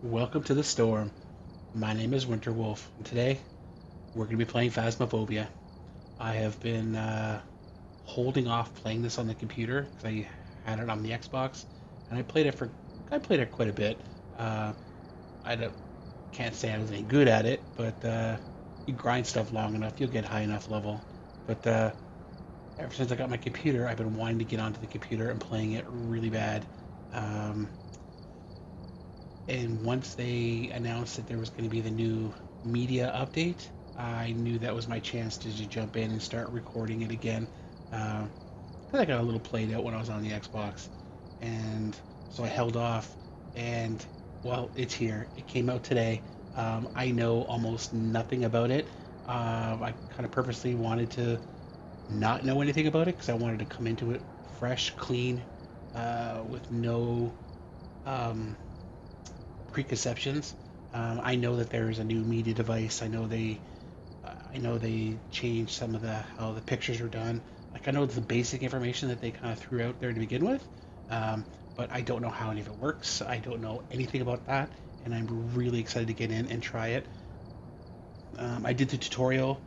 Welcome to the storm. My name is Winterwolf, and today we're going to be playing Phasmophobia. I have been holding off playing this on the computer because I had it on the Xbox, and I played it quite a bit. Uh, I don't, can't say I was any good at it, but you grind stuff long enough, you'll get high enough level. But ever since I got my computer, I've been wanting to get onto the computer and playing it really bad. Um, And once they announced that there was going to be the new media update, I knew that was my chance to just jump in and start recording it again. Uh, 'Cause I got a little played out when I was on the Xbox, and so I held off. And well, it's here. It came out today. I know almost nothing about it. I kind of purposely wanted to not know anything about it because I wanted to come into it fresh, clean, with no um, preconceptions. I know that there is a new media device. I know they changed some of the how the pictures are done. Like I know the basic information that they kind of threw out there to begin with, um, but I don't know how any of it works. I don't know anything about that, and I'm really excited to get in and try it. I did the tutorial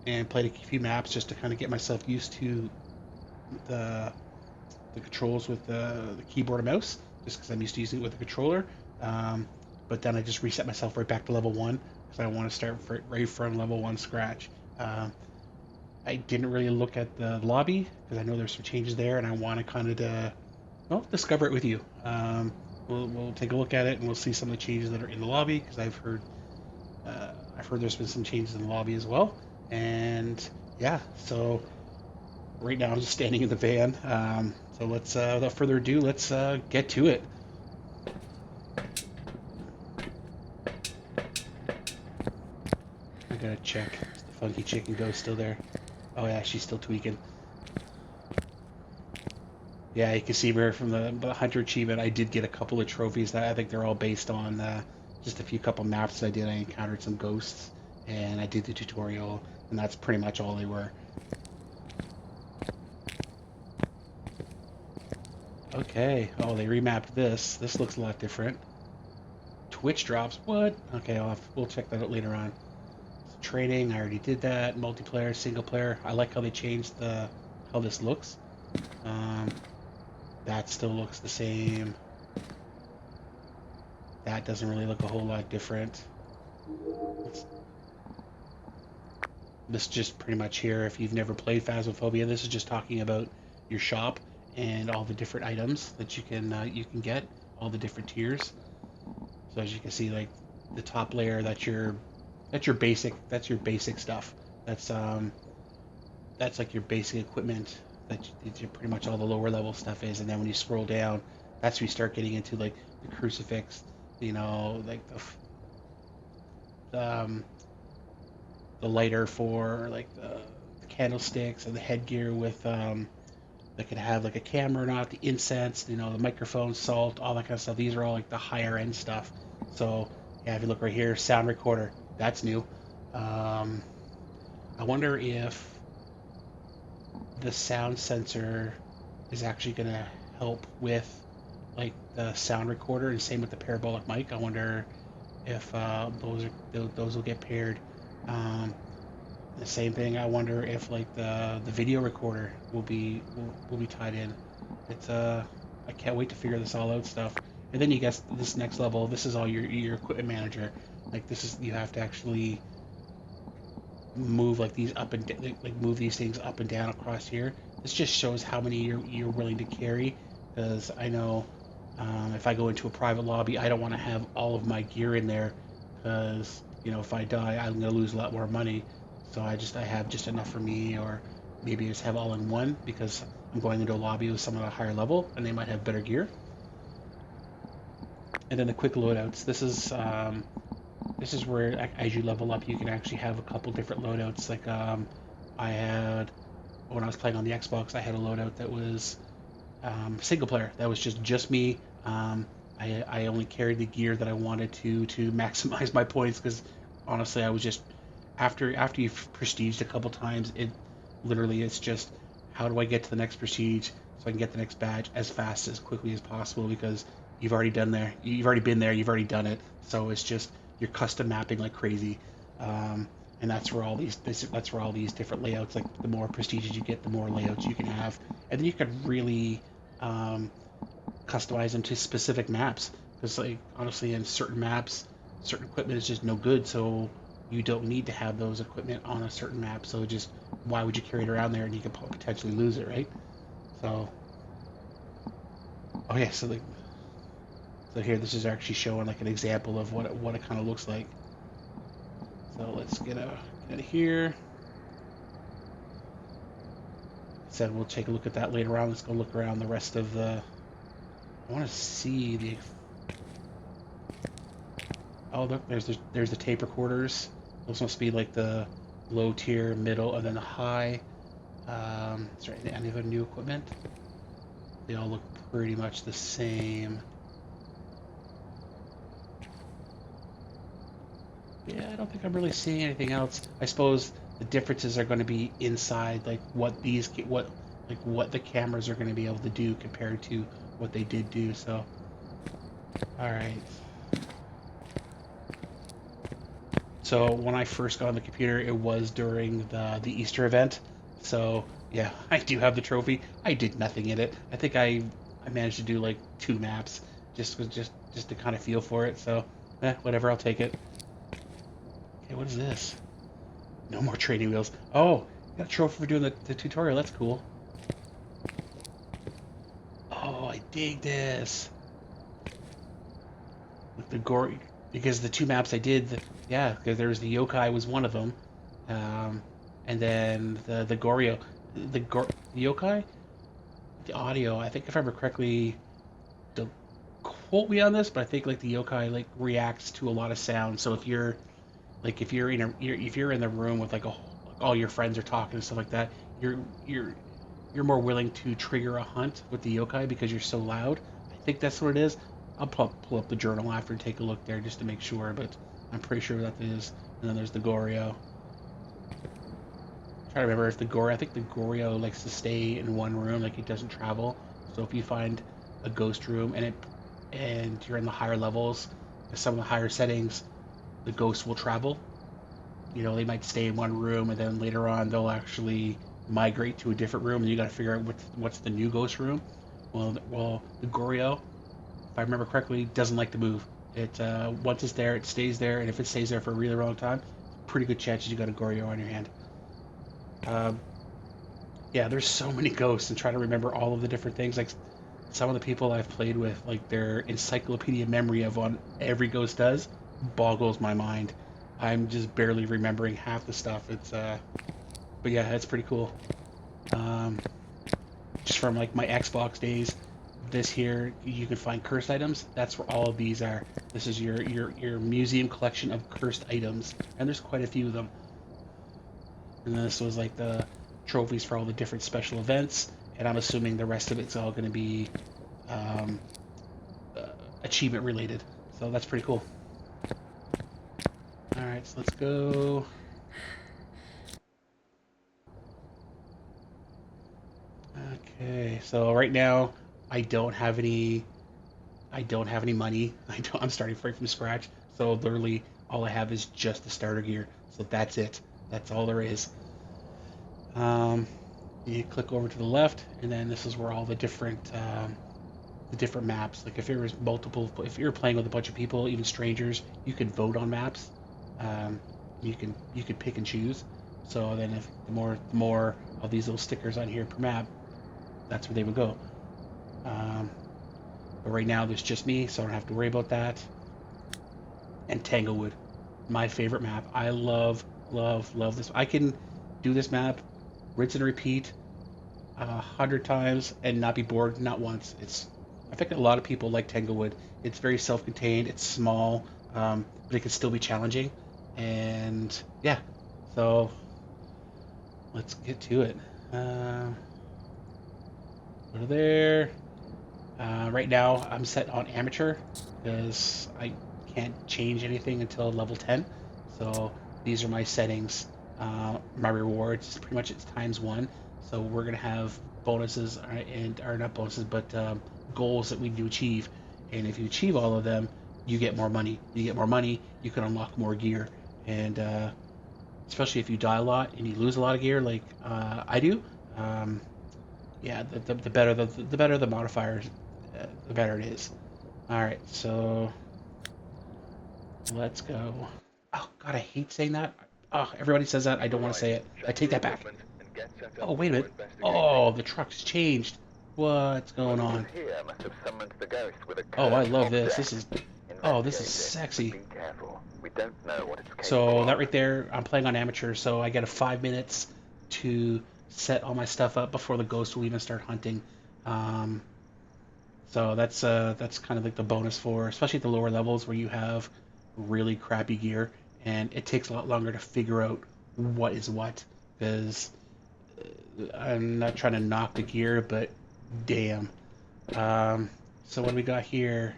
and played a few maps just to kind of get myself used to the the controls with the keyboard and mouse, just because I'm used to using it with the controller. Um, but then I just reset myself right back to level one because I want to start right from level one scratch. Um, I didn't really look at the lobby because I know there's some changes there, and I want to kind of well discover it with you. We'll take a look at it and we'll see some of the changes that are in the lobby because I've heard there's been some changes in the lobby as well. And yeah, so right now I'm just standing in the van. So let's, without further ado, let's get to it. I gotta check. Is the funky chicken ghost still there? Oh yeah, she's still tweaking. Yeah, you can see her from the hunter achievement. I did get a couple of trophies that I think they're all based on just a few couple maps I did. I encountered some ghosts, and I did the tutorial, and that's pretty much all they were. Okay. Oh, they remapped this. This looks a lot different. Twitch drops. What? Okay, we'll check that out later on. Training, I already did that. Multiplayer, single player. I like how they changed how this looks. Um, that still looks the same. That doesn't really look a whole lot different. This is just pretty much here. If you've never played Phasmophobia, this is just talking about your shop and all the different items that you can get, all the different tiers. So as you can see, like the top layer, that's your basic stuff. That's um that's like your basic equipment that's pretty much all the lower level stuff is. And then when you scroll down, that's where you start getting into like the crucifix, like the the lighter for like the candlesticks and the headgear with that could have like a camera or not, the incense, the microphone, salt, all that kind of stuff. These are all like the higher end stuff. So yeah, if you look right here, sound recorder, that's new. Um, I wonder if the sound sensor is actually going to help with like the sound recorder, and same with the parabolic mic. I wonder if those will get paired. Um, the same thing. I wonder if like the video recorder will be tied in. It's I can't wait to figure this all out stuff. And then you guess this next level. This is all your equipment manager. Like this is you have to actually move like these up and like move these things up and down across here. This just shows how many you're willing to carry. Because I know if I go into a private lobby, I don't want to have all of my gear in there because if I die, I'm gonna lose a lot more money. So I have just enough for me, or maybe I just have all in one because I'm going into a lobby with someone at a higher level and they might have better gear. And then the quick loadouts. This is where as you level up, you can actually have a couple different loadouts. Like I had when I was playing on the Xbox, I had a loadout that was single player. That was just me. I only carried the gear that I wanted to maximize my points because honestly, I was just after you've prestiged a couple times, it's just how do I get to the next prestige so I can get the next badge as fast as quickly as possible because you've already done there. You've already been there. You've already done it. So it's just you're custom mapping like crazy, and that's where all these different layouts. Like the more prestigious you get, the more layouts you can have, and then you could really um, customize them to specific maps. Because like honestly, in certain maps, certain equipment is just no good. So you don't need to have those equipment on a certain map. So just why would you carry it around there and you could potentially lose it, right? So oh yeah, so here, this is actually showing like an example of what it kind of looks like. So let's get out of here. Said we'll take a look at that later on. Let's go look around the rest of the. I want to see the. Oh, look, there's the tape recorders. Those must be like the low tier, middle, and then the high. Is there any other new equipment? They all look pretty much the same. Yeah, I don't think I'm really seeing anything else. I suppose the differences are going to be inside, like what the cameras are going to be able to do compared to what they did do. So, all right. So when I first got on the computer, it was during the Easter event. So yeah, I do have the trophy. I did nothing in it. I think I managed to do like 2 maps, just to kind of feel for it. So, whatever, I'll take it. Okay, what is this? No more training wheels. Oh, got a trophy for doing the tutorial. That's cool. Oh, I dig this. With the gory, because the 2 maps I did, yeah, because there was the yokai was one of them, um, and then the Goryo, the yokai, the audio. I think if I remember correctly, don't quote me on this, but I think like the yokai like reacts to a lot of sound. So if you're in the room with like all your friends are talking and stuff like that, you're you're you're more willing to trigger a hunt with the yokai because you're so loud. I think that's what it is. I'll pull up the journal after and take a look there just to make sure, but I'm pretty sure that is. And then there's the Goryo. Try to remember if the Goryo. I think the Goryo likes to stay in one room, like it doesn't travel. So if you find a ghost room and you're in the higher levels, some of the higher settings, the ghosts will travel. They might stay in one room and then later on they'll actually migrate to a different room and you got to figure out what's the new ghost room. Well, the Goryo, if I remember correctly, doesn't like to move. It once it's there, it stays there, and if it stays there for a really long time, pretty good chances you got a Goryo on your hand. Um, yeah, there's so many ghosts, and trying to remember all of the different things. Like some of the people I've played with, like their encyclopedia memory of what every ghost does, boggles my mind. I'm just barely remembering half the stuff. But yeah, that's pretty cool. Um, just from like my Xbox days, this here you can find cursed items. That's where all of these are. This is your museum collection of cursed items, and there's quite a few of them. And this was like the trophies for all the different special events, and I'm assuming the rest of it's all going to be um, uh, achievement related. So that's pretty cool. All right, so let's go. Okay, so right now I don't have any. I don't have any money. I'm starting right from scratch. So literally, all I have is just the starter gear. So that's it. That's all there is. Um, you click over to the left, and then this is where all the different maps. Like if you're playing with a bunch of people, even strangers, you can vote on maps. Um, you can pick and choose. So then if the more of these little stickers on here per map, that's where they would go. Um, but right now there's just me, so I don't have to worry about that. And Tanglewood, my favorite map. I love this. I can do this map, rinse and repeat 100 times and not be bored, not once. I think a lot of people like Tanglewood. It's very self-contained. It's small, but it can still be challenging. And yeah, so let's get to it. Uh, Go to there. Right now, I'm set on amateur because I can't change anything until level 10. So these are my settings. My rewards, pretty much it's ×1. So we're gonna have bonuses and are not bonuses, but goals that we need to achieve. and if you achieve all of them, you get more money. You get more money, you can unlock more gear, and especially if you die a lot and you lose a lot of gear, like I do. Um, yeah, the better the better the modifiers, the better it is. All right, so let's go. Oh God, I hate saying that. Oh, everybody says that. I don't want to say it. I take that back. Oh, wait a minute. Oh, the truck's changed. What's going on? Oh, I love this. Oh, this is sexy. So that right there, I'm playing on amateur, so I get a 5 minutes to set all my stuff up before the ghost will even start hunting. Um, so that's kind of like the bonus for, especially at the lower levels where you have really crappy gear, and it takes a lot longer to figure out what is what. Because I'm not trying to knock the gear, but damn. So what do we got here?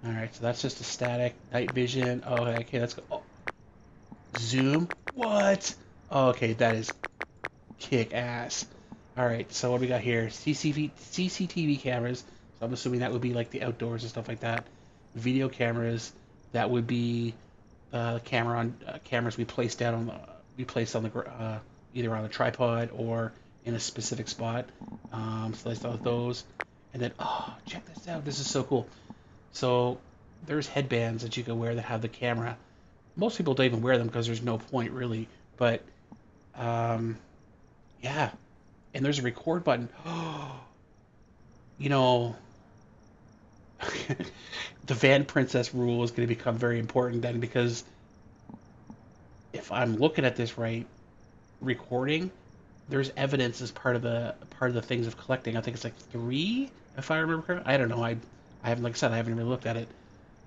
All right, so that's just a static night vision. Oh, okay, let's go. Oh, zoom. What? Oh, okay, that is kick ass. All right, so what do we got here? CCTV cameras. So I'm assuming that would be like the outdoors and stuff like that. Video cameras. That would be cameras we place on the either on a tripod or in a specific spot. So let's start with those, and then oh, check this out. This is so cool. So there's headbands that you can wear that have the camera. Most people don't even wear them because there's no point really. But um, yeah, and there's a record button. You know, the Van Princess rule is going to become very important then, because if I'm looking at this right, recording, there's evidence as part of the things of collecting. I think it's like three, if I remember correctly. I don't know. I haven't, like I said, I haven't really looked at it.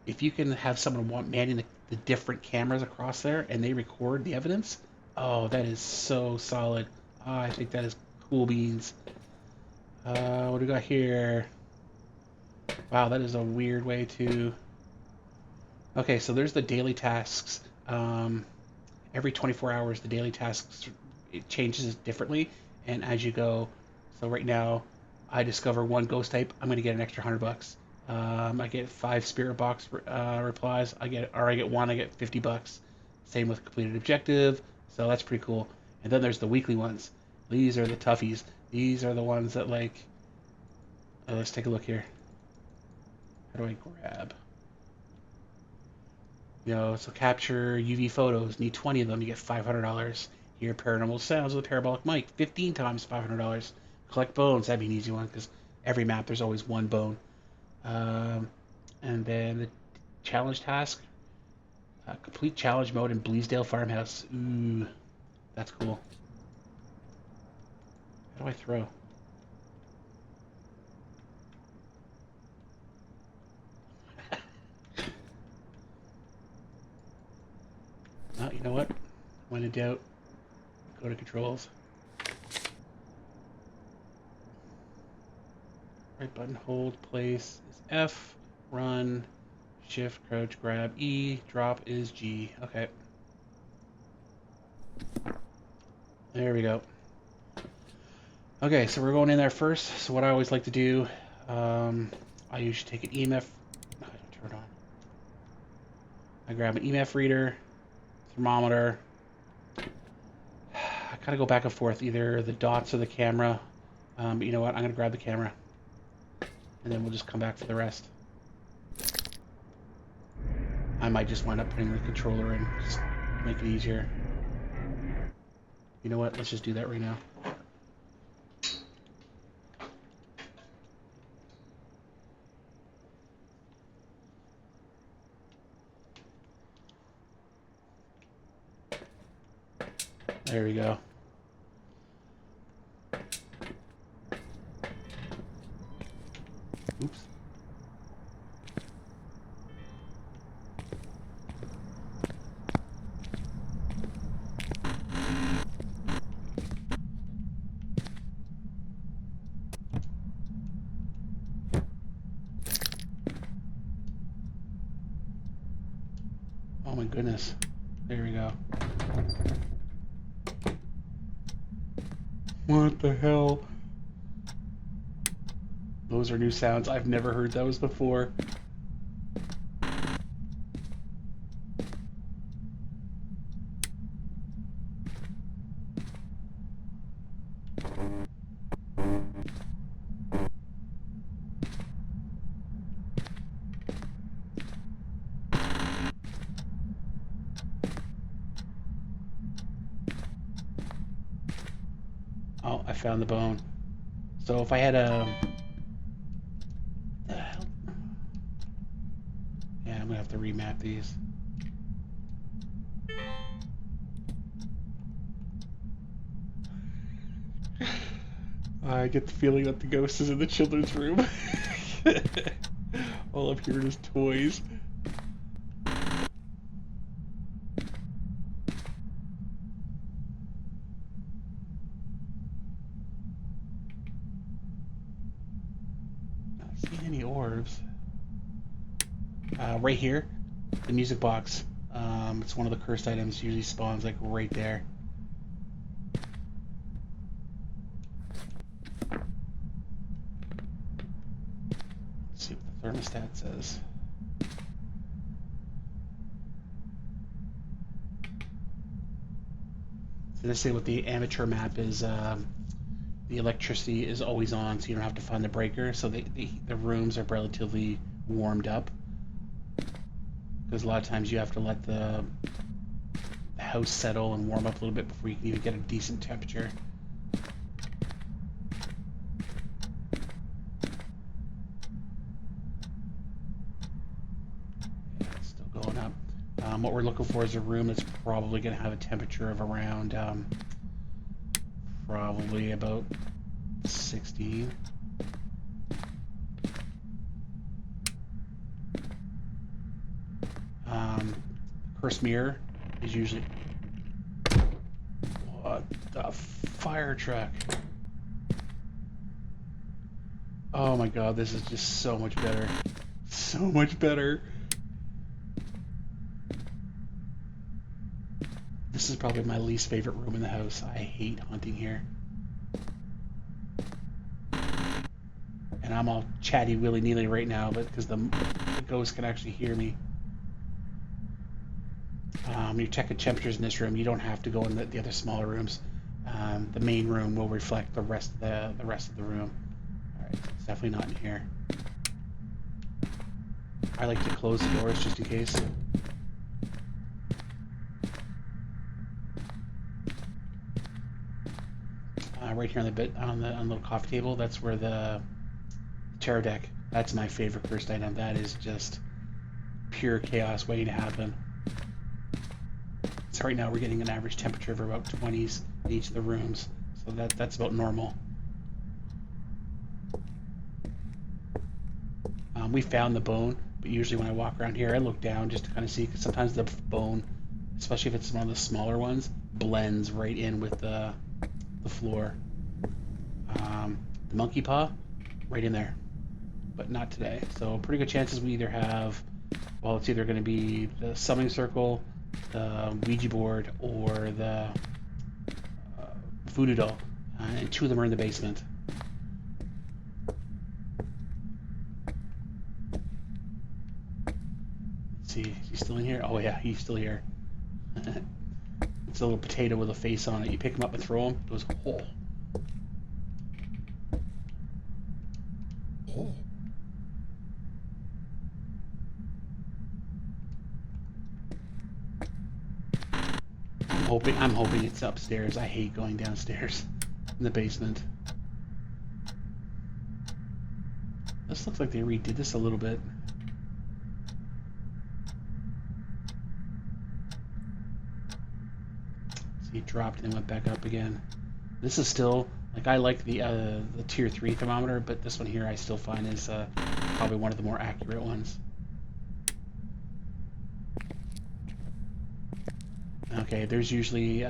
If you can have someone manning the different cameras across there and they record the evidence, oh, that is so solid. Oh, I think that is cool beans. What do we got here? Wow, that is a weird way to. Okay, so there's the daily tasks. Every 24 hours, the daily tasks, it changes differently, and as you go. So right now, I discover one ghost type. I'm gonna get an extra $100. I get 5 spirit box replies. I get one. I get $50. Same with completed objective. So that's pretty cool. And then there's the weekly ones. These are the toughies. These are the ones that like. Let's take a look here. How do I grab? So capture UV photos. Need 20 of them. You get $500. Hear paranormal sounds with a parabolic mic. 15 times $500. Collect bones. That'd be an easy one because every map there's always one bone. And then the challenge task. Complete challenge mode in Bleasdale Farmhouse. Ooh, that's cool. How do I throw? Oh, you know what? When in doubt, go to controls. Right button, hold, place is F, run, shift, crouch, grab, E, drop is G. Okay. There we go. Okay, so we're going in there first. So what I always like to do, I usually take an EMF. No, I don't turn it on. I grab an EMF reader, thermometer. I kind of go back and forth, either the dots or the camera. But you know what? I'm going to grab the camera. And then we'll just come back for the rest. I might just wind up putting the controller in, just make it easier. You know what? Let's just do that right now. There we go. Oops. Oh my goodness. There we go. What the hell? Those are new sounds. I've never heard those before. Oh, I found the bone. So if I had a... Yeah, I'm gonna have to remap these. I get the feeling that the ghost is in the children's room. All I'm hearing is toys. Not seeing any orbs. Right here, the music box. It's one of the cursed items. Usually spawns like right there. Let's see what the thermostat says. So they say with the amateur map is the electricity is always on, so you don't have to find the breaker. So the rooms are relatively warmed up, because a lot of times you have to let the house settle and warm up a little bit before you can even get a decent temperature. Yeah, it's still going up. What we're looking for is a room that's probably going to have a temperature of around probably about 16. Cursed mirror is usually... What the fire truck? Oh my god, this is just so much better. So much better. This is probably my least favorite room in the house. I hate hunting here. And I'm all chatty willy-nilly right now, but because the ghost can actually hear me. You're checking temperatures in this room. You don't have to go in the other smaller rooms. The main room will reflect the rest of the room. All right, it's definitely not in here. I like to close the doors just in case. Right here on the little coffee table, that's where the tarot deck. That's my favorite cursed item. That is just pure chaos waiting to happen. So right now we're getting an average temperature of about 20s in each of the rooms, so that's about normal. We found the bone, but usually when I walk around here, I look down just to kind of see, because sometimes the bone, especially if it's one of the smaller ones, blends right in with the floor. The monkey paw, right in there, but not today. So pretty good chances we either have, well, it's either going to be the summoning circle, the Ouija board, or the voodoo doll, and two of them are in the basement. Let's see, he's still in here? Oh yeah, he's still here. It's a little potato with a face on it. You pick him up and throw him, it goes, oh. Oh. I'm hoping it's upstairs. I hate going downstairs in the basement. This looks like they redid this a little bit. See, it dropped and went back up again. This is still, like, I like the tier 3 thermometer, but this one here I still find is probably one of the more accurate ones. Okay, there's usually,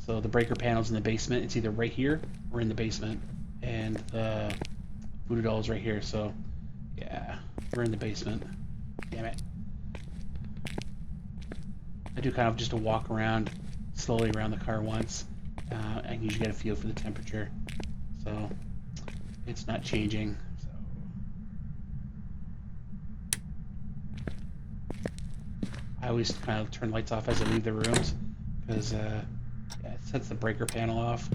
so the breaker panel's in the basement. It's either right here or in the basement. And the voodoo doll is right here, so yeah, we're in the basement. Damn it. I do kind of just a walk around, slowly around the car once. I usually get a feel for the temperature. So, It's not changing. So I always kind of turn lights off as I leave the rooms because yeah, it sets the breaker panel off.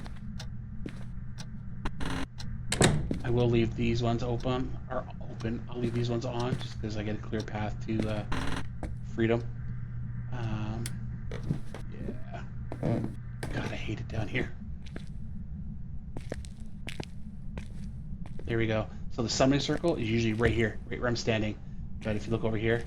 I will leave these ones open. I'll leave these ones on just because I get a clear path to freedom. Yeah. God, I hate it down here. There we go. So the summoning circle is usually right here, right where I'm standing. But if you look over here,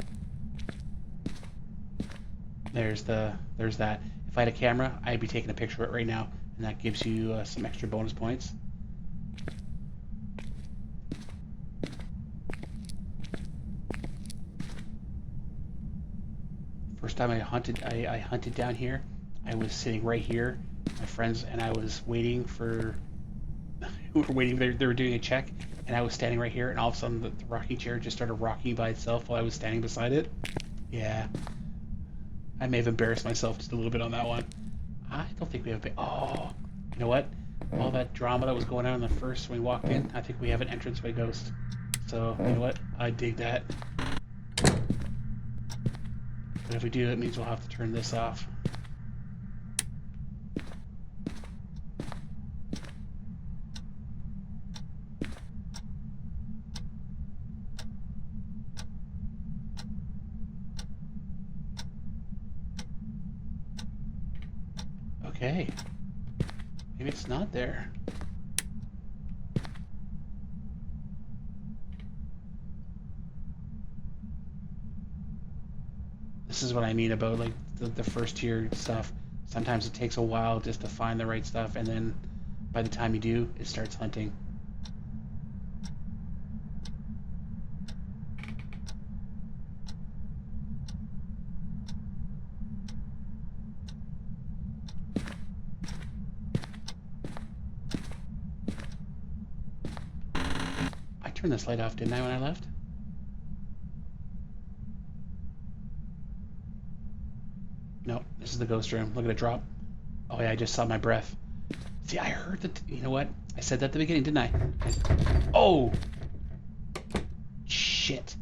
there's that. If I had a camera, I'd be taking a picture of it right now, and that gives you some extra bonus points. First time I hunted down here, I was sitting right here, my friends and I was waiting for. We were waiting. They were doing a check, and I was standing right here, and all of a sudden the rocking chair just started rocking by itself while I was standing beside it. Yeah, I may have embarrassed myself just a little bit on that one. I don't think we have. Oh, you know what? All that drama that was going on in the first when we walked in, I think we have an entranceway ghost. So you know what? I dig that. But if we do, it means we'll have to turn this off. Okay. Maybe it's not there. This is what I mean about like the first tier stuff. Sometimes it takes a while just to find the right stuff, and then by the time you do, it starts hunting. I turned this light off, didn't I, when I left? No, this is the ghost room. Look at it drop. Oh yeah, I just saw my breath. See, I heard that. You know what? I said that at the beginning, didn't I? Oh, shit.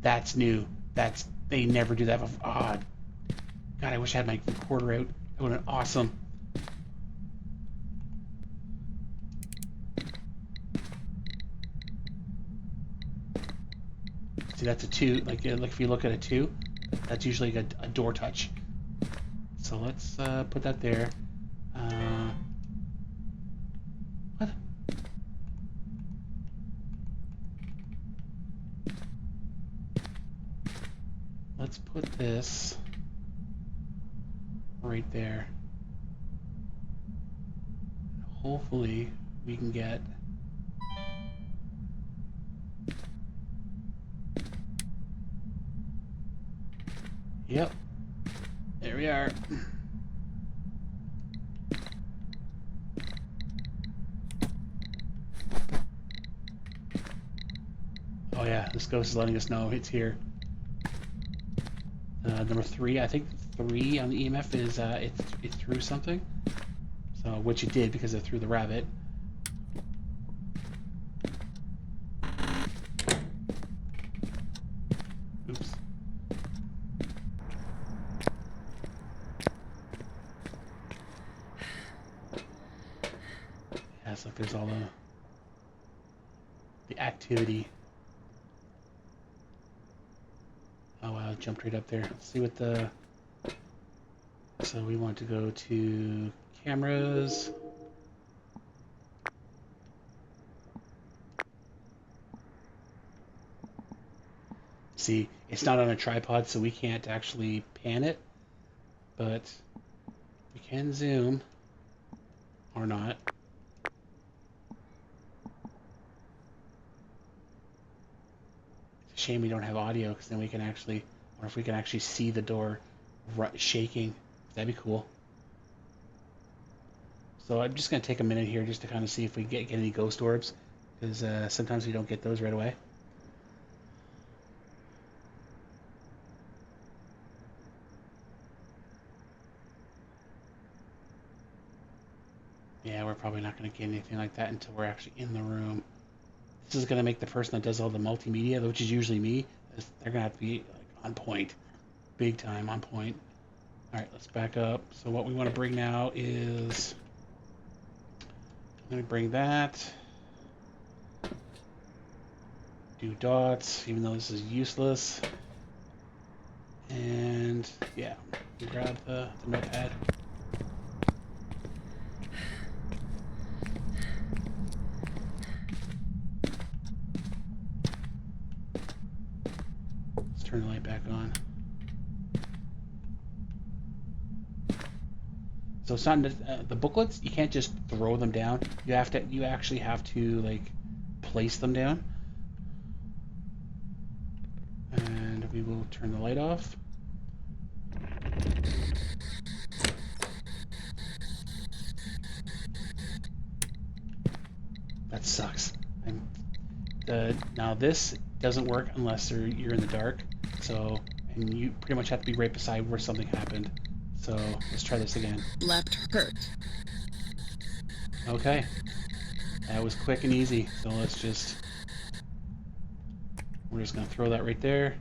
That's new. They never do that before. Oh, God, I wish I had my recorder out. That would have been awesome. See, that's a 2. Like if you look at a 2, that's usually a door touch. So let's put that there. What? Let's put this right there. Hopefully we can get. Yep. There we are. Oh yeah, this ghost is letting us know it's here. Number 3, I think 3 on the EMF is it threw something. So which it did because it threw the rabbit. Oops. Yeah, so there's all the activity. Oh wow, it jumped right up there. Let's see what the. So we want to go to cameras. See, it's not on a tripod, so we can't actually pan it, but we can zoom or not. It's a shame we don't have audio, because then we can actually, or if we can actually see the door shaking, that'd be cool. So I'm just going to take a minute here just to kind of see if we get any ghost orbs, because sometimes we don't get those right away. Yeah, we're probably not going to get anything like that until we're actually in the room. This is going to make the person that does all the multimedia, which is usually me, they're going to have to be like on point, big time on point. All right, let's back up. So what we want to bring now is, let me bring that. Do dots, even though this is useless. And yeah, grab the notepad. Let's turn the light back on. So it's not the booklets. You can't just throw them down. You have to. You actually have to like place them down. And we will turn the light off. That sucks. Now this doesn't work unless you're in the dark. So, and you pretty much have to be right beside where something happened. So let's try this again. Left hurt. Okay. That was quick and easy. So we're just gonna throw that right there.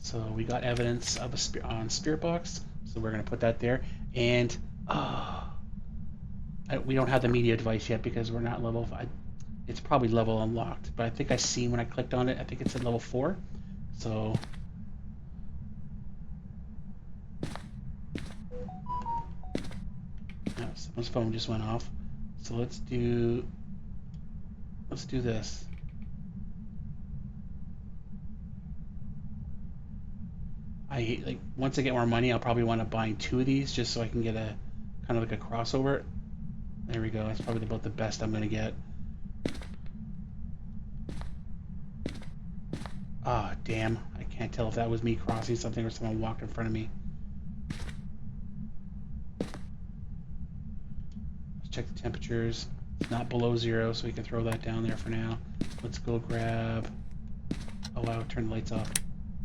So we got evidence of on Spirit Box. So we're gonna put that there. And we don't have the media device yet because we're not level 5. It's probably level unlocked, but I think I seen when I clicked on it, I think it's at level 4. So someone's phone just went off. So let's do this. Once I get more money, I'll probably want to buy 2 of these just so I can get a kind of like a crossover. There we go. That's probably about the best I'm gonna get. Ah, damn. I can't tell if that was me crossing something or someone walked in front of me. Let's check the temperatures. It's not below 0, so we can throw that down there for now. Let's go grab... Oh, wow, turn the lights off.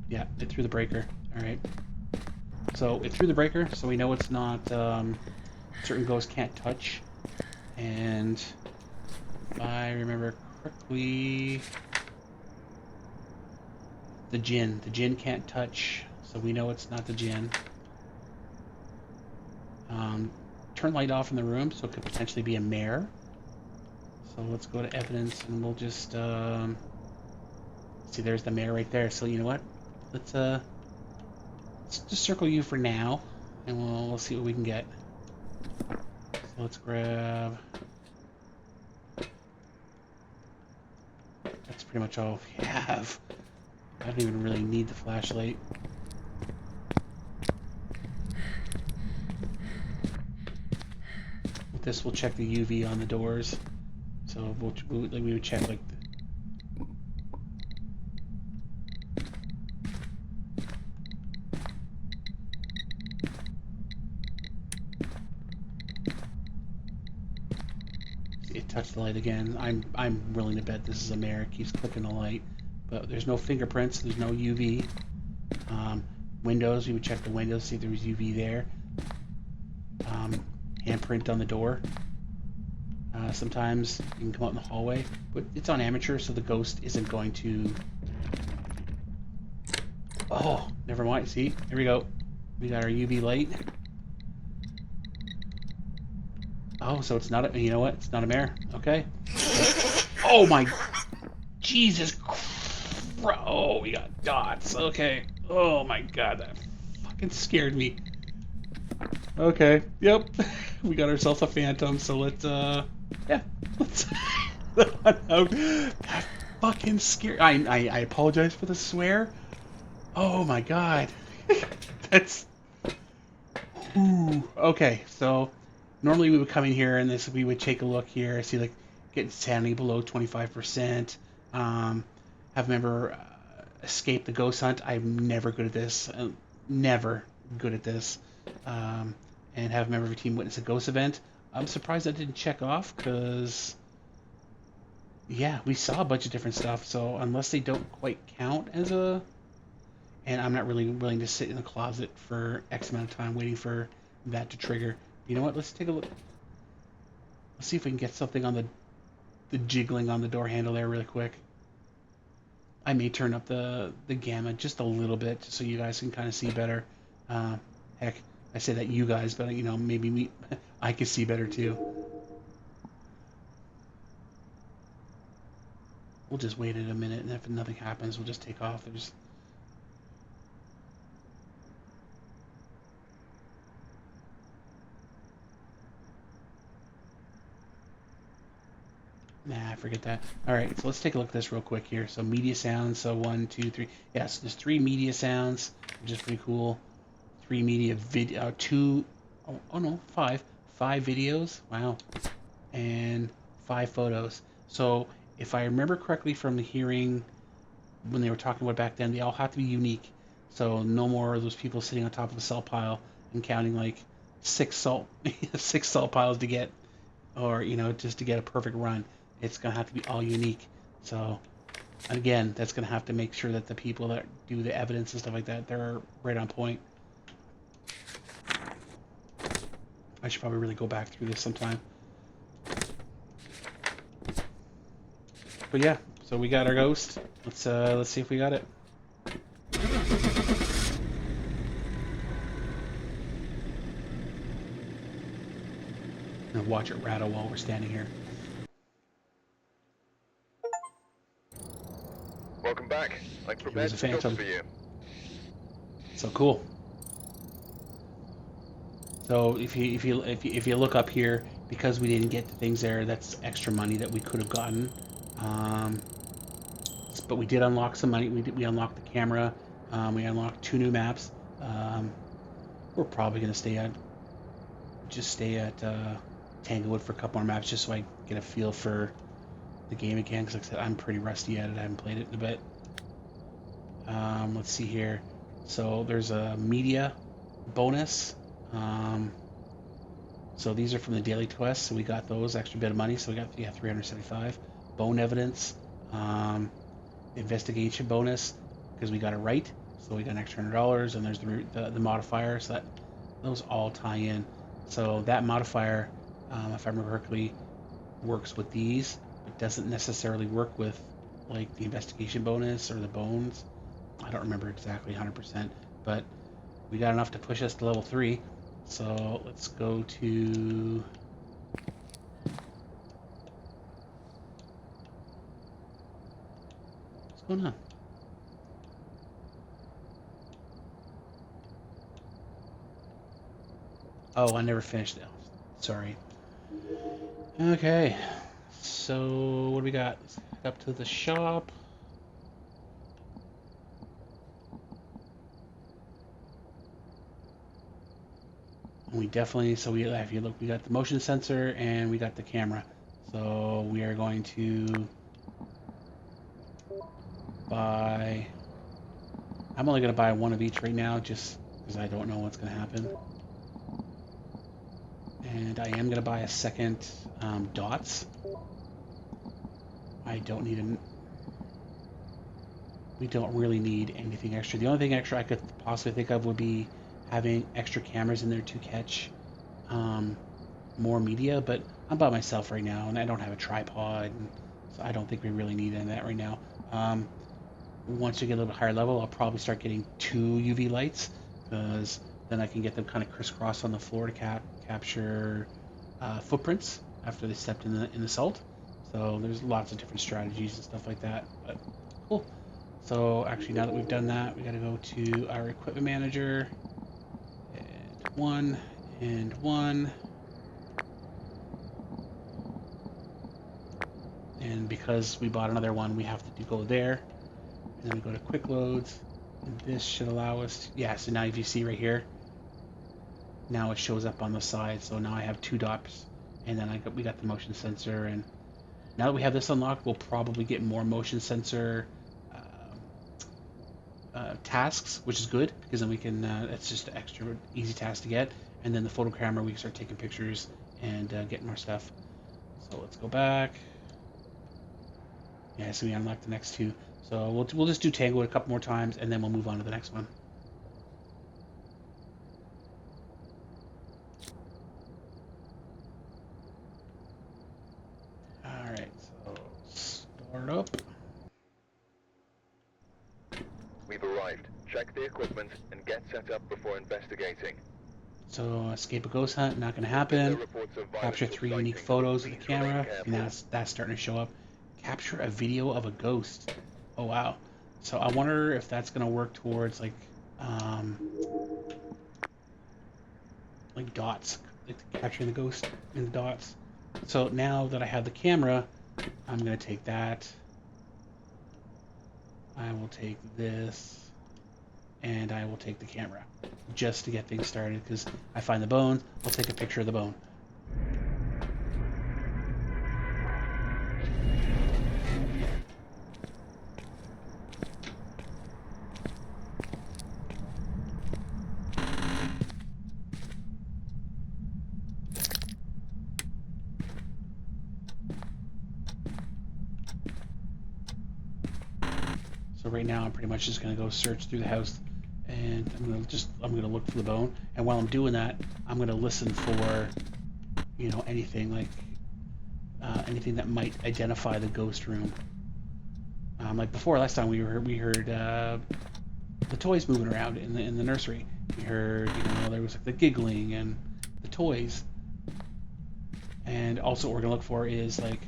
Yeah, it threw the breaker. Alright. So it threw the breaker, so we know it's not... certain ghosts can't touch. And if I remember correctly... The djinn can't touch, so we know it's not the djinn. Turn light off in the room, so it could potentially be a mare. So let's go to evidence, and we'll just see. There's the mare right there. So you know what? Let's just circle you for now, and we'll see what we can get. So let's grab. That's pretty much all we have. I don't even really need the flashlight. With this, we'll check the UV on the doors. So we would check like. It touched the light again. I'm willing to bet this is a mare. It keeps clicking the light. But there's no fingerprints, there's no UV. Windows, we would check the windows, see if there was UV there. Handprint on the door. Sometimes you can come out in the hallway, but it's on amateur, so the ghost isn't going to... Oh, never mind. See, here we go. We got our UV light. Oh, so it's not a... You know what? It's not a mare. Okay. Oh my... Jesus Christ. Oh, we got dots. Okay. Oh my god, that fucking scared me. Okay. Yep. We got ourselves a phantom, so let's yeah. Let's that fucking scared. I apologize for the swear. Oh my god. That's ooh. Okay, so normally we would come in here and we would take a look here, see like getting sanity below 25%. Have a member escape the ghost hunt. I'm never good at this. Never good at this. And have a member of your team witness a ghost event. I'm surprised that didn't check off because, yeah, we saw a bunch of different stuff. So unless they don't quite count as a and I'm not really willing to sit in the closet for X amount of time waiting for that to trigger. You know what? Let's take a look. Let's see if we can get something on the jiggling on the door handle there really quick. I may turn up the gamma just a little bit so you guys can kind of see better. Uh, Heck, I say that you guys, but maybe me, I can see better too. We'll just wait a minute, and if nothing happens, we'll just take off. There's Nah, forget that. All right, so let's take a look at this real quick here. So media sounds. So one, two, three. Yes, there's three media sounds, which is pretty cool. Three media video, two. Oh no, five. Five videos. Wow, and five photos. So if I remember correctly from the hearing when they were talking about back then, they all have to be unique. So no more of those people sitting on top of a salt pile and counting like six salt six salt piles to get, or just to get a perfect run. It's gonna have to be all unique. So again, that's gonna have to make sure that the people that do the evidence and stuff like that, they're right on point. I should probably really go back through this sometime. But yeah, so we got our ghost. Let's see if we got it. And watch it rattle while we're standing here. Welcome back. I prepared a some jobs phantom. for you. So cool. So if you look up here, because we didn't get the things there, that's extra money that we could have gotten. Um, but we did unlock some money. We unlocked the camera. We unlocked two new maps. We're probably gonna stay at Tanglewood for a couple more maps, just so I get a feel for the game again. Because like I said, I'm pretty rusty at it. I haven't played it in a bit. Let's see here. So there's a media bonus. So these are from the daily quests. So we got those extra bit of money. So we got 375 bone evidence. Investigation bonus because we got it right. So we got an extra $100, and there's the modifier. So those all tie in. So that modifier, if I remember correctly, works with these, but doesn't necessarily work with like the investigation bonus or the bones. I don't remember exactly 100%, but we got enough to push us to level 3. So let's go to what's going on? Oh, I never finished it. Sorry. Okay. So what do we got? Let's head up to the shop. We definitely, so if you look, we got the motion sensor and we got the camera. So we are going to buy, I'm only going to buy one of each right now just because I don't know what's going to happen. And I am going to buy a second dots. I don't need a, we don't really need anything extra. The only thing extra I could possibly think of would be having extra cameras in there to catch more media, but I'm by myself right now and I don't have a tripod, and so I don't think we really need any of that right now. Once we get a little bit higher level, I'll probably start getting 2 UV lights, because then I can get them kind of crisscross on the floor to capture footprints after they stepped in the salt. So there's lots of different strategies and stuff like that, but cool. So actually, now that we've done that, we got to go to our equipment manager, and one and one. And because we bought another one, we have to go there. And then we go to quick loads. And this should allow us, yeah, so now if you see right here, now it shows up on the side. So now I have 2 dots, and then we got the motion sensor. And now that we have this unlocked, we'll probably get more motion sensor tasks, which is good, because then we can, it's just an extra easy task to get. And then the photo camera, we can start taking pictures and getting more stuff. So let's go back. Yeah, so we unlocked the next 2. So we'll just do Tanglewood a couple more times, and then we'll move on to the next one. All right, so start up. We've arrived. Check the equipment and get set up before investigating. So escape a ghost hunt, not going to There's been no happen. reports of Capture violence or 3 unique sightings. photos with the Please remain camera. See, careful. that's starting to show up. Capture a video of a ghost. Oh wow. So I wonder if that's going to work towards um, like dots, like capturing the ghost in the dots. So now that I have the camera, I'm going to take that. I will take this, and I will take the camera just to get things started, because I find the bone, I'll take a picture of the bone. So right now I'm pretty much just gonna go search through the house, and I'm gonna look for the bone. And while I'm doing that, I'm gonna listen for, anything anything that might identify the ghost room. Like before, last time we heard the toys moving around in the nursery. We heard, there was like the giggling and the toys. And also what we're gonna look for is like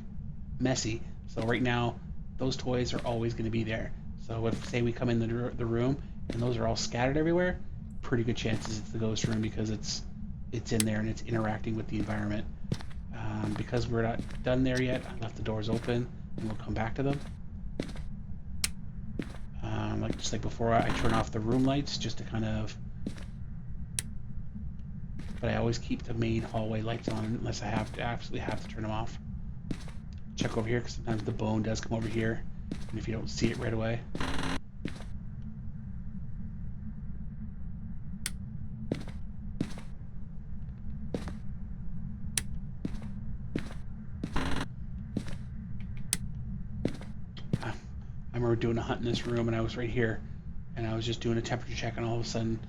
messy. So right now, those toys are always gonna be there. So if say we come in the room and those are all scattered everywhere, pretty good chances it's the ghost room, because it's in there and it's interacting with the environment. Because we're not done there yet, I left the doors open and we'll come back to them. Just like before, I turn off the room lights just to kind of, but I always keep the main hallway lights on unless I absolutely have to turn them off. Check over here, because sometimes the bone does come over here, and if you don't see it right away. I remember doing a hunt in this room, and I was right here, and I was just doing a temperature check, and all of a sudden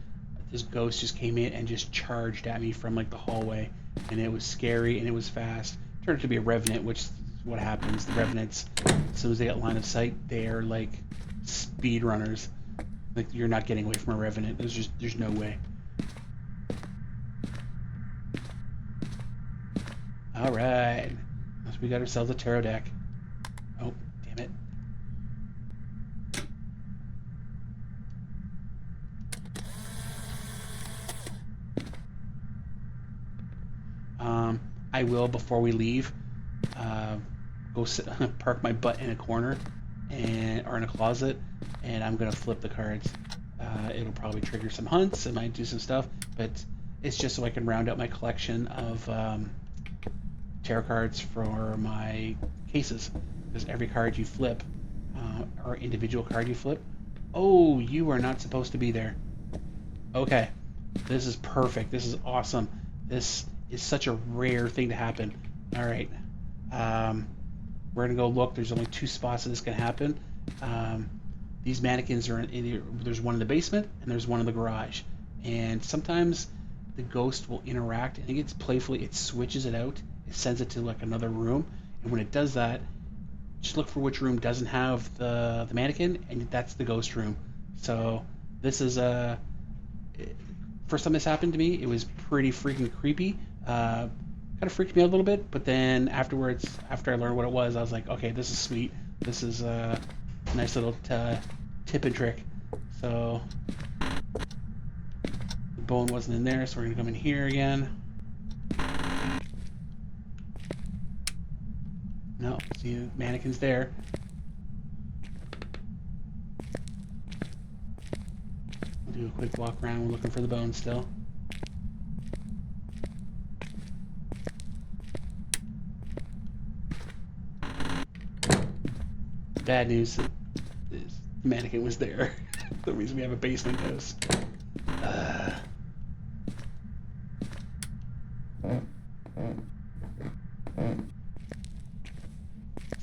this ghost just came in and just charged at me from like the hallway, and it was scary and it was fast. It turned out to be a revenant, which is what happens. The revenants, as soon as they get line of sight, they are like speed runners. Like, you're not getting away from a revenant. There's no way. All right, so we got ourselves a tarot deck. Oh, damn it. I will, before we leave, go park my butt in a corner or in a closet, and I'm gonna flip the cards. It'll probably trigger some hunts. It might do some stuff, but it's just so I can round out my collection of tarot cards for my cases. Because every card you flip, or individual card you flip, oh, you are not supposed to be there. Okay, this is perfect. This is awesome. This is such a rare thing to happen. All right, we're gonna go look. There's only 2 spots that this can happen. These mannequins are there's one in the basement and there's one in the garage. And sometimes the ghost will interact. I think it's playfully. It switches it out. It sends it to like another room. And when it does that, just look for which room doesn't have the mannequin, and that's the ghost room. So this is first time this happened to me, it was pretty freaking creepy. Kind of freaked me out a little bit, but then afterwards, after I learned what it was, I was like, okay, this is sweet. This is a nice little tip and trick. So the bone wasn't in there, so we're gonna come in here again. No, see, the mannequin's there. We'll do a quick walk around. We're looking for the bone still. Bad news, the mannequin was there. The reason we have a basement ghost.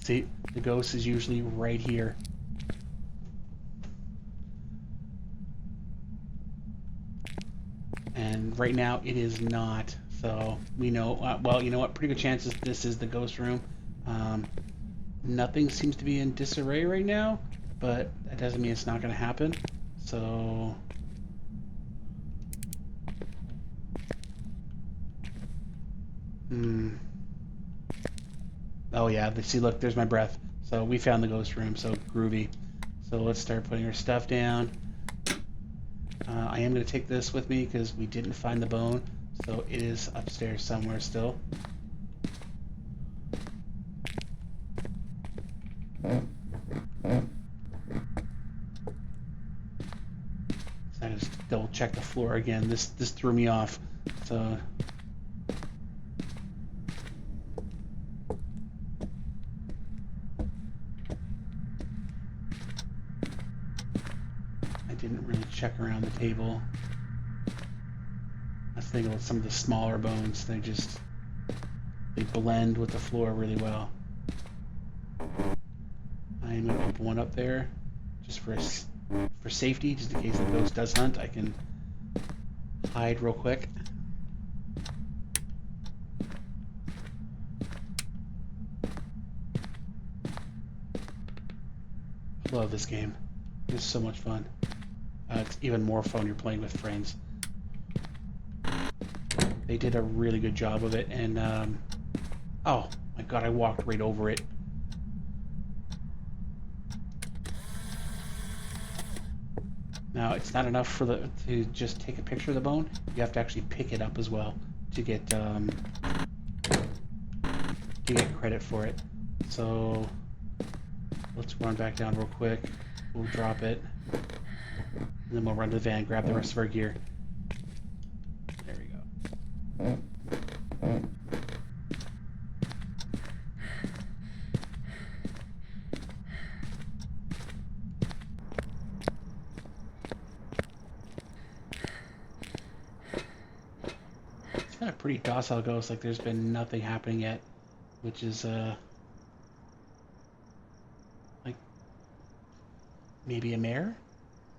See, the ghost is usually right here. right now it is not. So we know, well, you know what? Pretty good chances this is the ghost room. Um, Nothing seems to be in disarray right now, but that doesn't mean it's not going to happen. So, hmm. Oh yeah, see, look, there's my breath. So we found the ghost room, so groovy. So let's start putting our stuff down. I am going to take this with me because we didn't find the bone, so it is upstairs somewhere still. So I just double check the floor again. This threw me off. So I didn't really check around the table. I was thinking about some of the smaller bones. They blend with the floor really well. I'm gonna open one up there, just for safety, just in case the ghost does hunt. I can hide real quick. I love this game. It's so much fun. It's even more fun when you're playing with friends. They did a really good job of it, and oh my god, I walked right over it. Now it's not enough to just take a picture of the bone. You have to actually pick it up as well to get credit for it. So let's run back down real quick. We'll drop it, and then we'll run to the van, grab the rest of our gear. There we go. It's got a pretty docile ghost. Like there's been nothing happening yet, which is like maybe a mare.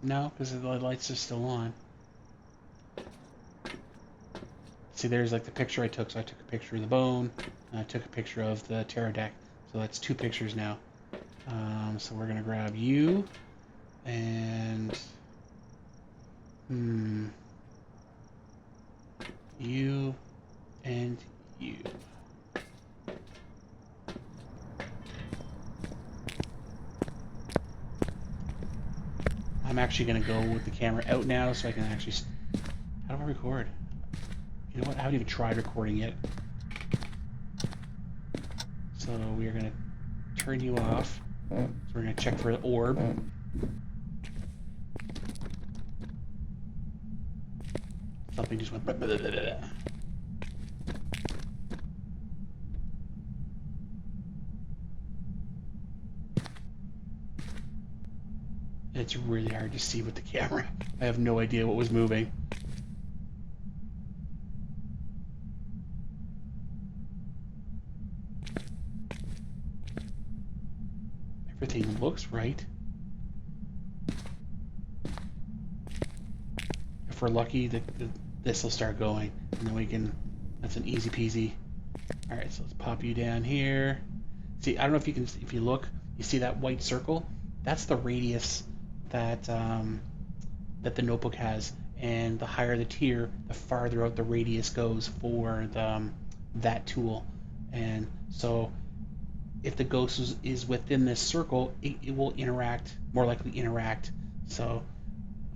No, because the lights are still on. See, there's like the picture I took. So I took a picture of the bone, and I took a picture of the pterodactyl. So that's 2 pictures now. So we're gonna grab you, and you, and you. I'm actually gonna go with the camera out now, so I can actually. How do I record? You know what? I haven't even tried recording yet. So we are gonna turn you off. So we're gonna check for the orb. Something just went. Blah, blah, blah, blah, blah. It's really hard to see with the camera. I have no idea what was moving. Everything looks right. If we're lucky, this will start going, and then we can. That's an easy peasy. All right, so let's pop you down here. See, I don't know if you can. If you look, you see that white circle? That's the radius that that the notebook has, and the higher the tier, the farther out the radius goes for that tool. And so, if the ghost is within this circle, it will interact, more likely interact. So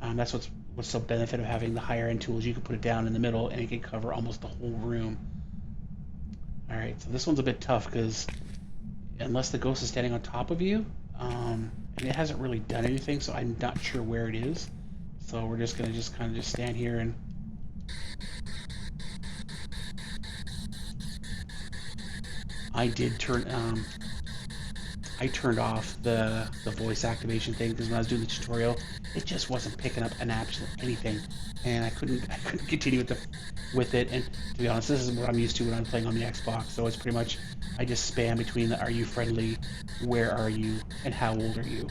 that's what's the benefit of having the higher end tools. You can put it down in the middle, and it can cover almost the whole room. All right, so this one's a bit tough because unless the ghost is standing on top of you, and it hasn't really done anything, so I'm not sure where it is. So we're just gonna kind of stand here and. I did turn I turned off the voice activation thing because when I was doing the tutorial, it just wasn't picking up an absolute anything, and I couldn't continue with with it. And to be honest, this is what I'm used to when I'm playing on the Xbox. So it's pretty much I just spam between the "Are you friendly?", "Where are you?" and "How old are you?"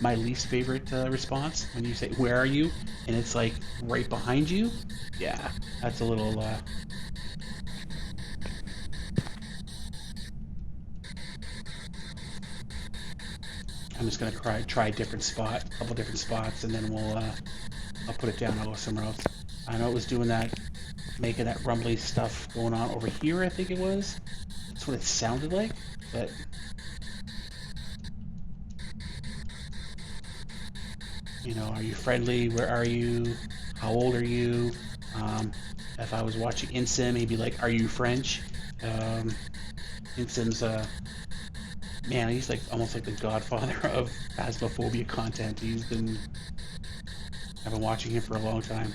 My least favorite response when you say "Where are you?" and it's like right behind you. Yeah, that's a little. I'm just gonna try a different spot, a couple different spots, and then I'll put it down. I'll go somewhere else. I know it was doing that, making that rumbly stuff going on over here. I think it was. That's what it sounded like. But are you friendly? Where are you? How old are you? Um, if I was watching Insim, he'd be like, "Are you French?" Um, Insim's man, he's like almost like the godfather of Phasmophobia content. I've been watching him for a long time.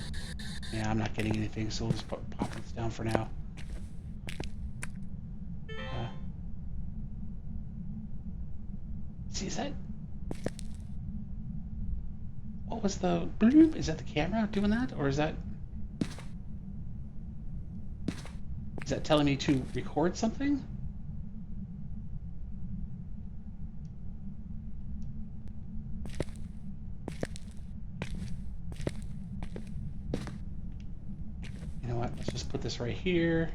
Yeah, I'm not getting anything, so we'll just pop this down for now. Uh, see, is that what was the bloop? Is that the camera doing that, or is that telling me to record something? You know what? Let's just put this right here.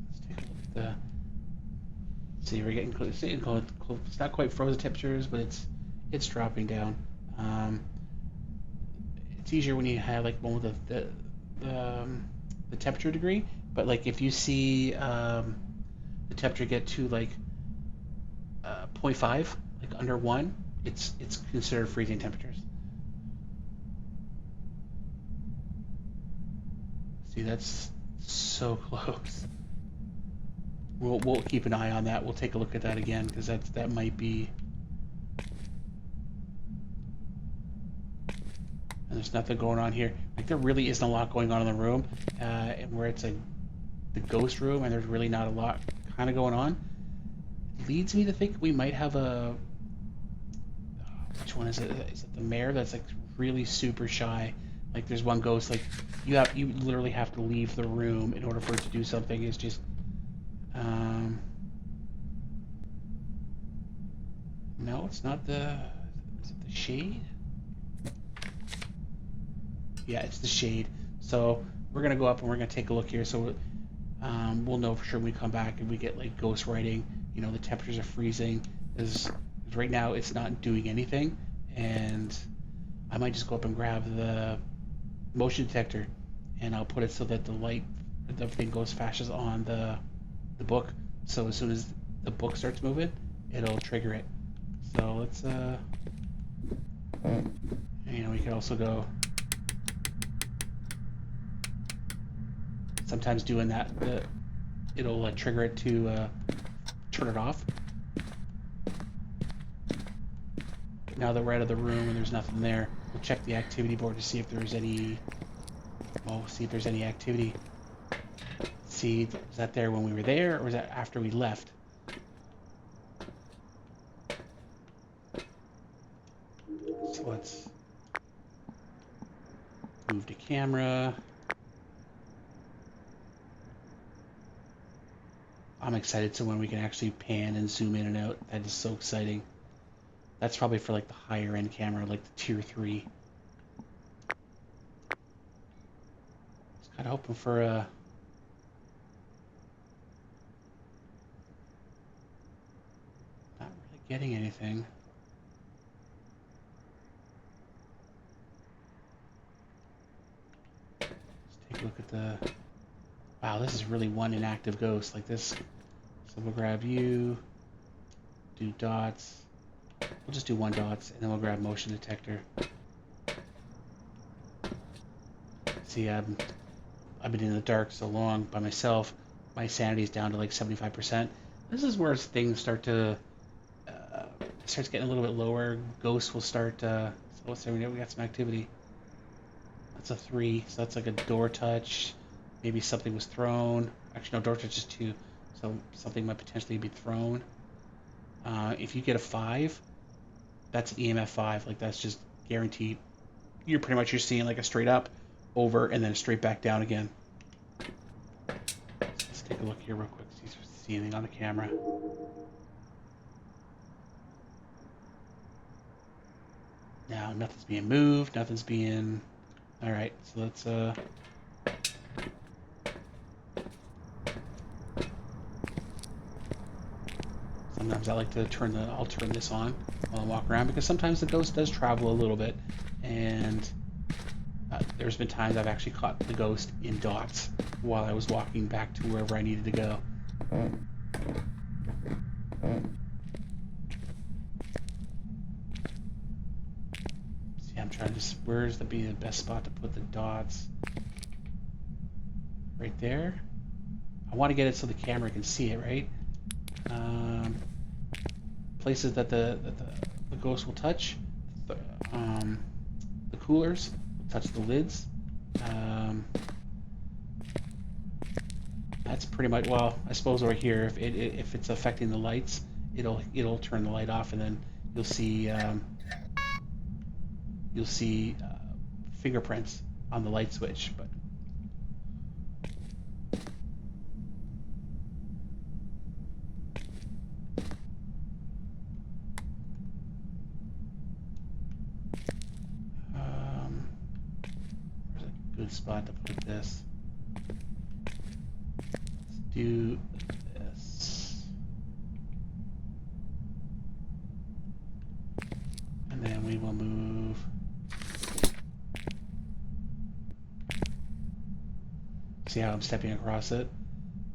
Let's take a look at the. See, we're getting close. It's not quite frozen temperatures, but it's dropping down. Um, it's easier when you have like one with the temperature degree. But like if you see the temperature get to like zero point 0.5, like under 1, it's considered freezing temperatures. See, that's so close. We'll keep an eye on that. We'll take a look at that again because that might be. And there's nothing going on here. Like there really isn't a lot going on in the room, and where it's the ghost room, and there's really not a lot kind of going on. It leads me to think we might have a. Which one is it? Is it the mayor that's like really super shy? Like there's one ghost like you literally have to leave the room in order for it to do something. It's just um, no, it's not the. Is it the shade? Yeah, it's the shade. So we're gonna go up and we're gonna take a look here. So we'll know for sure when we come back and we get like ghost writing. The temperatures are freezing. Is right now it's not doing anything, and I might just go up and grab the motion detector, and I'll put it so that the thing goes fastest on the book. So as soon as the book starts moving, it'll trigger it. So let's we can also go. Sometimes doing that, it'll trigger it to turn it off. Now that we're out of the room and there's nothing there, we'll check the activity board to see if there's any. Well, see if there's any activity. See, is that there when we were there, or is that after we left? So let's move to camera. I'm excited to when we can actually pan and zoom in and out. That is so exciting. That's probably for like the higher end camera, like the tier 3. Just kind of hoping for not really getting anything. Let's take a look at the. Wow, this is really one inactive ghost like this. So we'll grab you, do dots. We'll just do one dots, and then we'll grab motion detector. See, I've been in the dark so long by myself. My sanity's down to like 75%. This is where things starts getting a little bit lower. Ghosts will start. So let's say we got some activity. That's a 3, so that's like a door touch. Maybe something was thrown. Actually, no, door touch is 2. so something might potentially be thrown. If you get a 5, that's an EMF 5. Like that's just guaranteed. You're pretty much seeing like a straight up, over, and then straight back down again. So let's take a look here real quick. See anything on the camera? Now nothing's being moved. Nothing's being. All right. So let's Sometimes I like to I'll turn this on while I walk around because sometimes the ghost does travel a little bit, and there's been times I've actually caught the ghost in dots while I was walking back to wherever I needed to go. See, I'm trying to where's the best spot to put the dots? Right there. I want to get it so the camera can see it, right? Places that the ghost will touch, the coolers, touch the lids. That's pretty much, well, I suppose over here, if it's affecting the lights, it'll turn the light off, and then you'll see fingerprints on the light switch. But where's a good spot to put this? Let's do this, and then we will move. See how I'm stepping across it,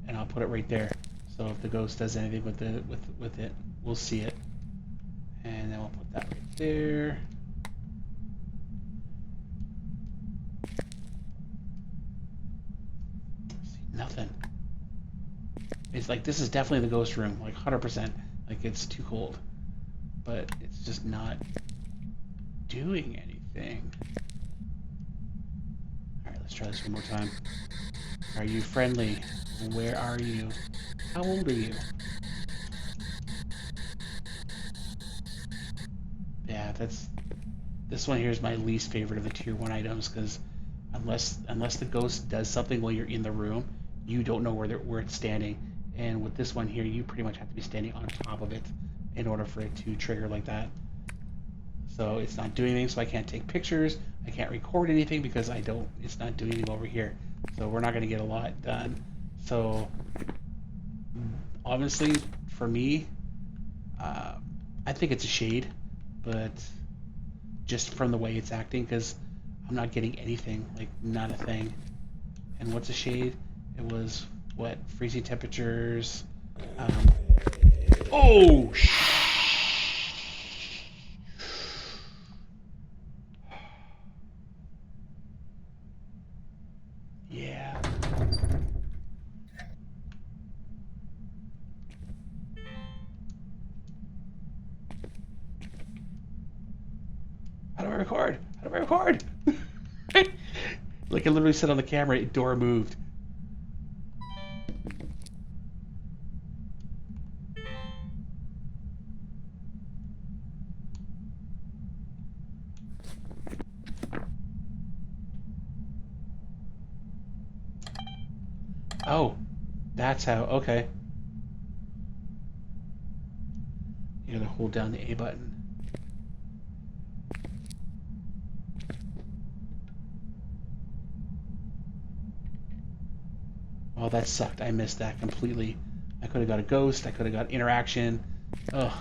and I'll put it right there. So if the ghost does anything with it, we'll see it. And then we'll put that right there. See, nothing. It's like this is definitely the ghost room, like 100%. Like it's too cold, but it's just not doing anything. All right, let's try this one more time. Are you friendly? Where are you? How old are you? Yeah, this one here is my least favorite of the tier 1 items because unless the ghost does something while you're in the room, you don't know where it's standing. And with this one here, you pretty much have to be standing on top of it in order for it to trigger like that. So it's not doing anything, so I can't take pictures, I can't record anything because it's not doing anything over here. So we're not going to get a lot done. So honestly, for me, I think it's a shade, but just from the way it's acting, because I'm not getting anything, like not a thing. And what's a shade? It was what, freezing temperatures. Oh, yeah. How do I record? How do I record? Like I literally said on the camera, door moved. Oh, that's how, okay. You gotta hold down the A button. Oh, that sucked. I missed that completely. I could have got a ghost. I could have got interaction. Ugh.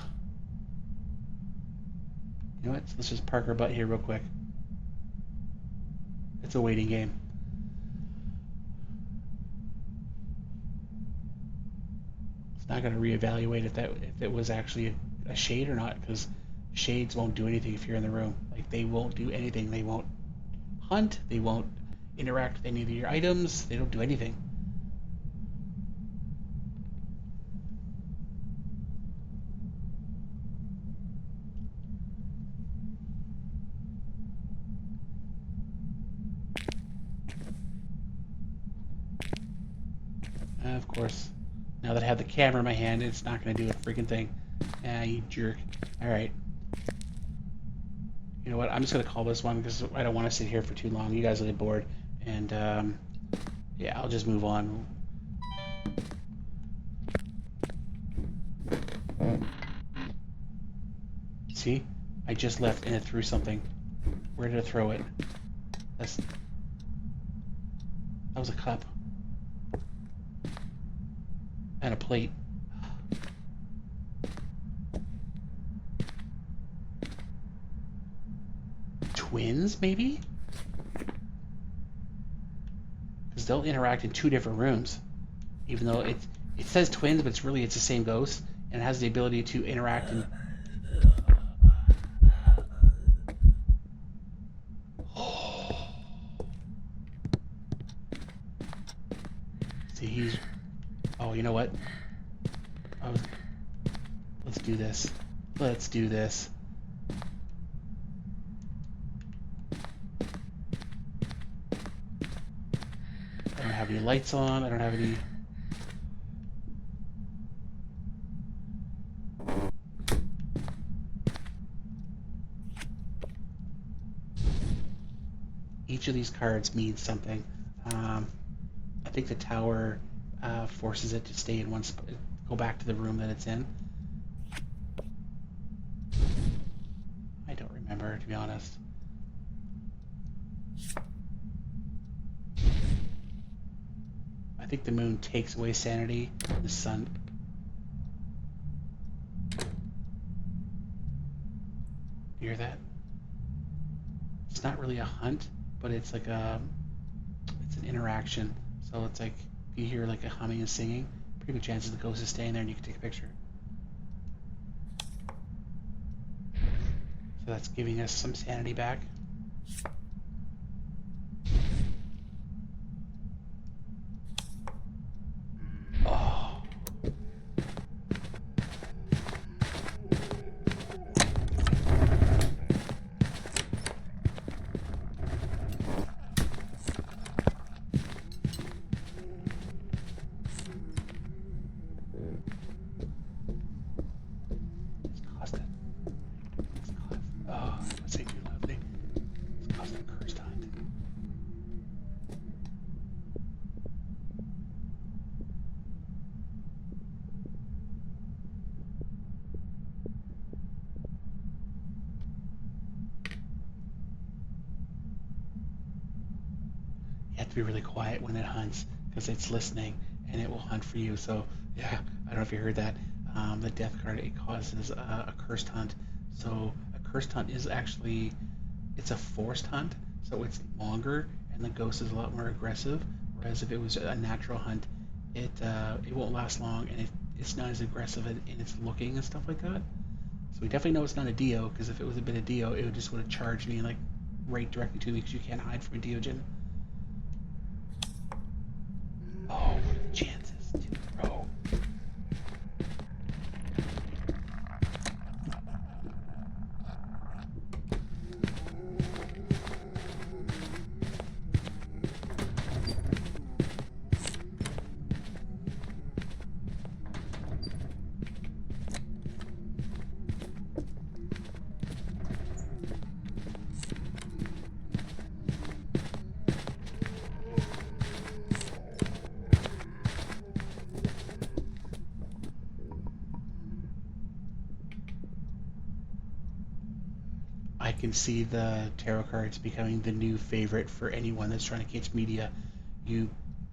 You know what? Let's just park our butt here real quick. It's a waiting game. It's not going to reevaluate if it was actually a shade or not, because shades won't do anything if you're in the room. Like they won't do anything. They won't hunt. They won't interact with any of your items. They don't do anything. Of course. Now Now that I have the camera in my hand, it's not going to do a freaking thing. Ah, you jerk. Alright. You know what? I'm just going to call this one because I don't want to sit here for too long. You guys will get bored. And, yeah, I'll just move on. See? I just left and it threw something. Where did it throw it? That was a cup. And a plate. Twins, maybe? Because they'll interact in 2 different rooms. Even though it says twins, but it's the same ghost. And it has the ability to interact in... See, he's... Oh, you know what? Let's do this. Let's do this. I don't have any lights on. I don't have any... Each of these cards means something. I think the tower forces it to stay in one spot, go back to the room that it's in. I don't remember, to be honest. I think the moon takes away sanity. The sun... You hear that? It's not really a hunt, but it's like it's an interaction. So it's like you hear like a humming and singing. Pretty good chances the ghost is staying there and you can take a picture. So that's giving us some sanity back. Oh. You have to be really quiet when it hunts because it's listening and it will hunt for you. So yeah, I don't know if you heard that. The death card, it causes a cursed hunt. So a cursed hunt is actually, it's a forced hunt, so it's longer and the ghost is a lot more aggressive. Whereas if it was a natural hunt, it won't last long and it's not as aggressive in its looking and stuff like that. So we definitely know it's not a Dio, because if it was a bit of Dio, it would just would have charged me and like right directly to me, because you can't hide from a Deogen. Oh, what are the chances? 2 in a row. I can see the tarot cards becoming the new favorite for anyone that's trying to catch media.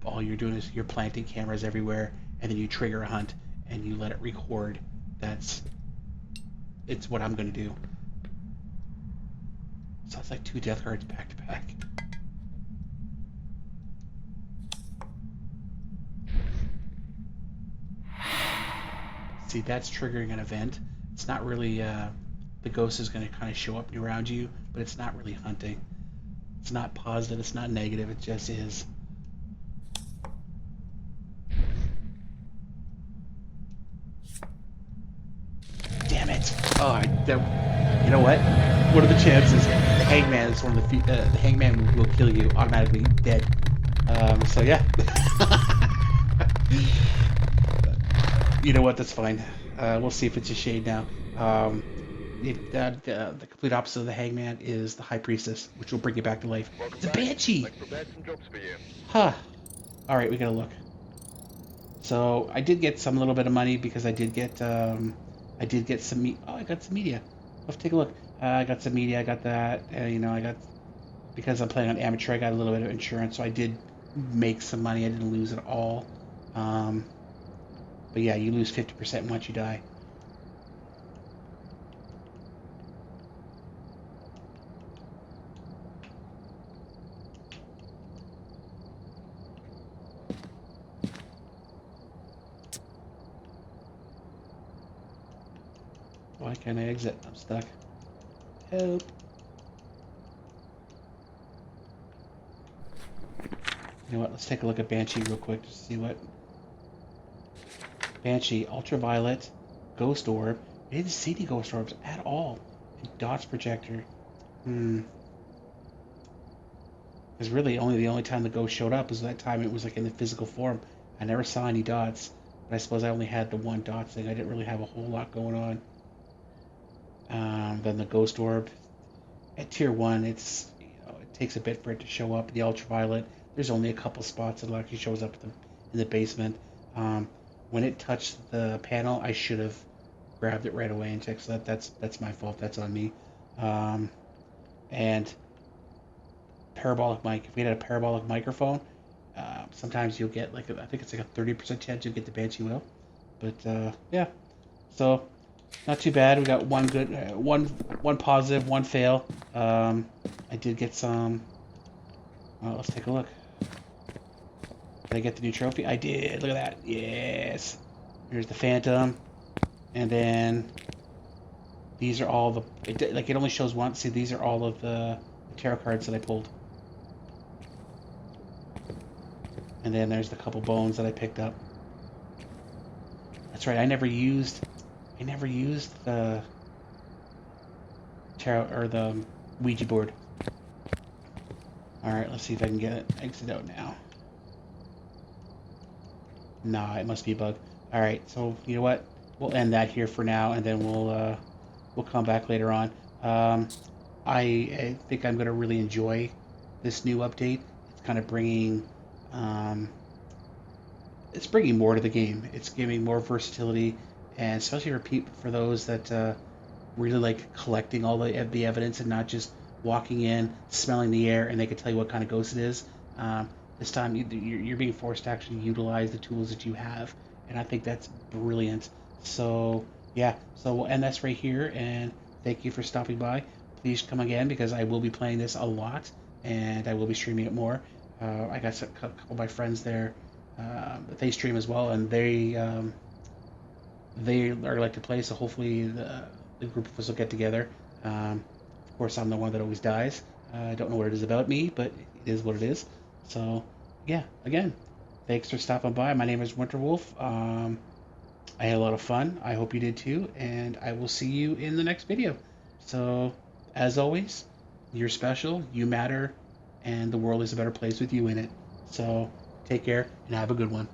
All you're doing is you're planting cameras everywhere, and then you trigger a hunt and you let it record. It's what I'm gonna do. So it's like 2 death cards back to back. See, that's triggering an event. It's not really the ghost is going to kind of show up around you, but it's not really hunting. It's not positive, it's not negative, it just is. Damn it! Oh, you know what? What are the chances? The hangman is one of the hangman will kill you automatically dead. So yeah. You know what? That's fine. We'll see if it's a shade now. Um, the complete opposite of the hangman is the high priestess, which will bring you back to life. Welcome It's a back. banshee. I've prepared some jobs for you. Huh. All right, we gotta look. So I did get some little bit of money because I did get some oh, I got some media. Let's take a look. I got some media. I got that. I got, because I'm playing on amateur, I got a little bit of insurance, so I did make some money. I didn't lose it all. Um, but yeah, you lose 50% once you die. Why can't I exit? I'm stuck. Help. You know what? Let's take a look at Banshee real quick to see what. Banshee, Ultraviolet, Ghost Orb. I didn't see the Ghost Orbs at all. And Dots Projector. Hmm. Because really, only the only time the ghost showed up was that time it was like in the physical form. I never saw any dots, but I suppose I only had the one dot thing. I didn't really have a whole lot going on. Then the Ghost Orb at tier one, it takes a bit for it to show up. The Ultraviolet, there's only a couple spots that it actually shows up in the basement. Um, when it touched the panel, I should have grabbed it right away and checked. So that's my fault. That's on me. Um, and parabolic mic. If we had a parabolic microphone, sometimes you'll get like I think it's like a 30% chance you'll get the Banshee whale. But yeah, so not too bad. We got one good, one positive, one fail. I did get some. Well, let's take a look. Did I get the new trophy? I did. Look at that. Yes. Here's the Phantom, and then these are all the. It only shows once. See, these are all of the tarot cards that I pulled. And then there's the couple bones that I picked up. That's right. I never used the tarot or the Ouija board. All right, let's see if I can get it exit out now. Nah, it must be a bug. All right, so you know what? We'll end that here for now, and then we'll come back later on. Um, I think I'm gonna really enjoy this new update. It's kind of bringing um, it's bringing more to the game. It's giving more versatility, and especially for those that really like collecting all the evidence and not just walking in, smelling the air, and they can tell you what kind of ghost it is. This time, you're being forced to actually utilize the tools that you have, and I think that's brilliant. So yeah, so we'll end this right here, and thank you for stopping by. Please come again because I will be playing this a lot, and I will be streaming it more. I got a couple of my friends there they stream as well, and they are like to play. So hopefully the group of us will get together. Of course, I'm the one that always dies. I don't know what it is about me, but it is what it is. So yeah, again, thanks for stopping by. My name is Winterwolf. I had a lot of fun. I hope you did too, and I will see you in the next video. So as always, you're special, you matter, and the world is a better place with you in it. So take care and have a good one.